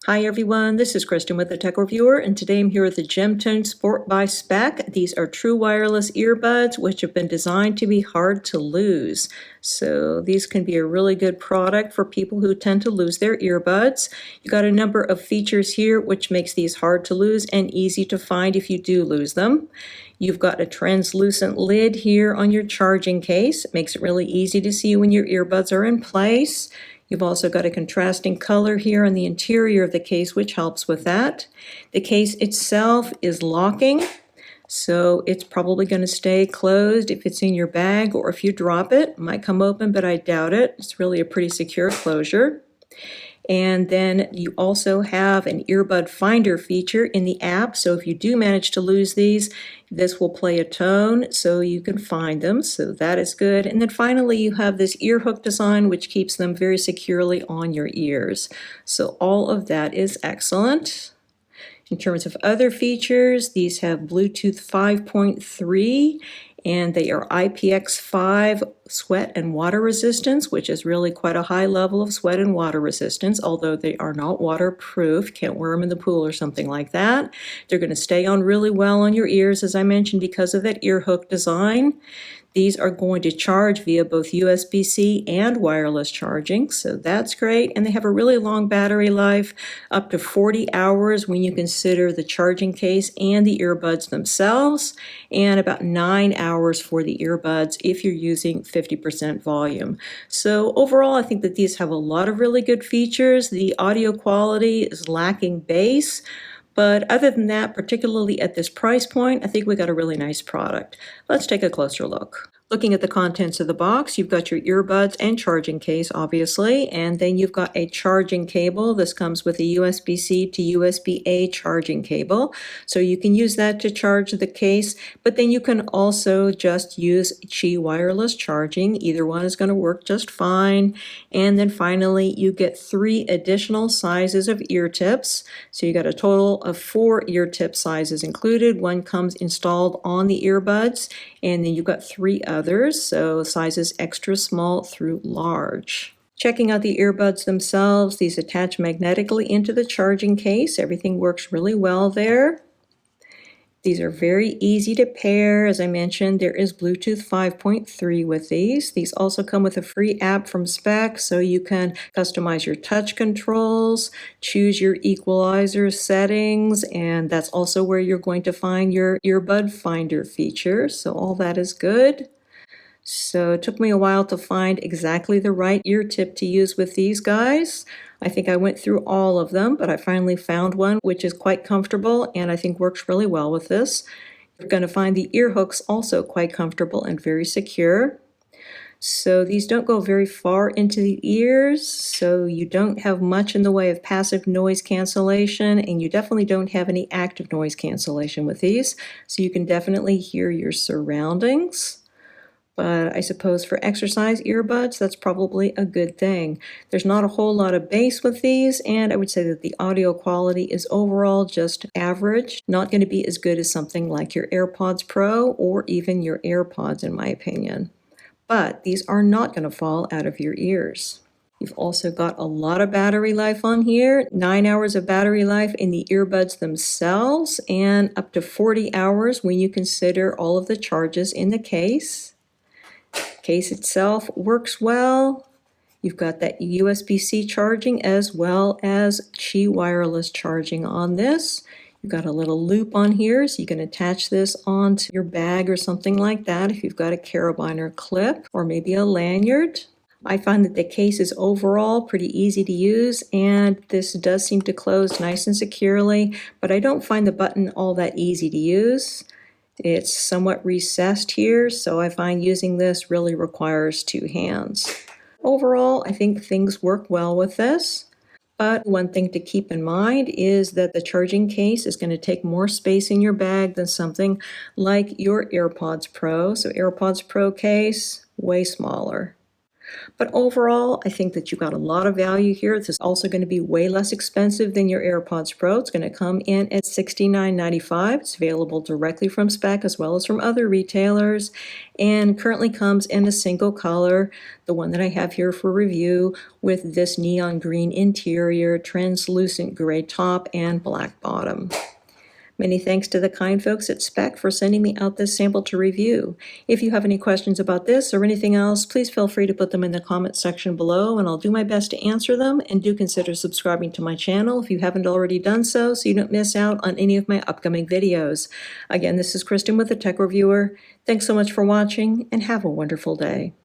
Hi everyone, this is Kristen with the Tech Reviewer, and today I'm here with the Gemtones Sport by Speck. These are true wireless earbuds which have been designed to be hard to lose. So these can be a really good product for people who tend to lose their earbuds. You got a number of features here which makes these hard to lose and easy to find if you do lose them. You've got a translucent lid here on your charging case. It makes it really easy to see when your earbuds are in place. You've also got a contrasting color here on the interior of the case, which helps with that. The case itself is locking, so it's probably going to stay closed if it's in your bag, or if you drop it. It might come open, but I doubt it. It's really a pretty secure closure. And then you also have an earbud finder feature in the app, so if you do manage to lose these, this will play a tone so you can find them, so that is good. And then finally you have this ear hook design which keeps them very securely on your ears. So all of that is excellent. In terms of other features, these have Bluetooth 5.3 and they are IPX5 sweat and water resistance, which is really quite a high level of sweat and water resistance, although they are not waterproof. Can't wear them in the pool or something like that. They're going to stay on really well on your ears, as I mentioned, because of that ear hook design. These are going to charge via both USB-C and wireless charging, so that's great. And they have a really long battery life, up to 40 hours when you consider the charging case and the earbuds themselves, and about 9 hours for the earbuds if you're using 50% volume. So overall, I think that these have a lot of really good features. The audio quality is lacking bass, but other than that, particularly at this price point, I think we got a really nice product. Let's take a closer look. Looking at the contents of the box, you've got your earbuds and charging case, obviously, and then you've got a charging cable. This comes with a USB-C to USB-A charging cable, so you can use that to charge the case, but then you can also just use Qi wireless charging. Either one is going to work just fine. And then finally, you get 3 additional sizes of ear tips, so you got a total of 4 ear tip sizes included. One comes installed on the earbuds, and then you've got 3 others, so sizes extra small through large. Checking out the earbuds themselves, these attach magnetically into the charging case. Everything works really well there. These are very easy to pair. As I mentioned, there is Bluetooth 5.3 with these. These also come with a free app from Speck, so you can customize your touch controls, choose your equalizer settings, and that's also where you're going to find your earbud finder feature. So all that is good. So it took me a while to find exactly the right ear tip to use with these guys. I think I went through all of them, but I finally found one which is quite comfortable and I think works really well with this. You're going to find the ear hooks also quite comfortable and very secure. So these don't go very far into the ears, so you don't have much in the way of passive noise cancellation, and you definitely don't have any active noise cancellation with these, so you can definitely hear your surroundings. But I suppose for exercise earbuds, that's probably a good thing. There's not a whole lot of bass with these, and I would say that the audio quality is overall just average, not going to be as good as something like your AirPods Pro or even your AirPods, in my opinion. But these are not going to fall out of your ears. You've also got a lot of battery life on here, 9 hours of battery life in the earbuds themselves, and up to 40 hours when you consider all of the charges in the case. Case itself works well. You've got that USB-C charging as well as Qi wireless charging on this. You've got a little loop on here, so you can attach this onto your bag or something like that if you've got a carabiner clip or maybe a lanyard. I find that the case is overall pretty easy to use, and this does seem to close nice and securely, but I don't find the button all that easy to use. It's somewhat recessed here, so I find using this really requires 2 hands. Overall, I think things work well with this, but one thing to keep in mind is that the charging case is going to take more space in your bag than something like your AirPods Pro. So AirPods Pro case, way smaller. But overall, I think that you got a lot of value here. This is also going to be way less expensive than your AirPods Pro. It's going to come in at $69.95. It's available directly from Speck as well as from other retailers, and currently comes in a single color, the one that I have here for review, with this neon green interior, translucent gray top, and black bottom. Many thanks to the kind folks at Speck for sending me out this sample to review. If you have any questions about this or anything else, please feel free to put them in the comment section below, and I'll do my best to answer them. And do consider subscribing to my channel if you haven't already done so you don't miss out on any of my upcoming videos. Again, this is Kristen with the Tech Reviewer. Thanks so much for watching, and have a wonderful day.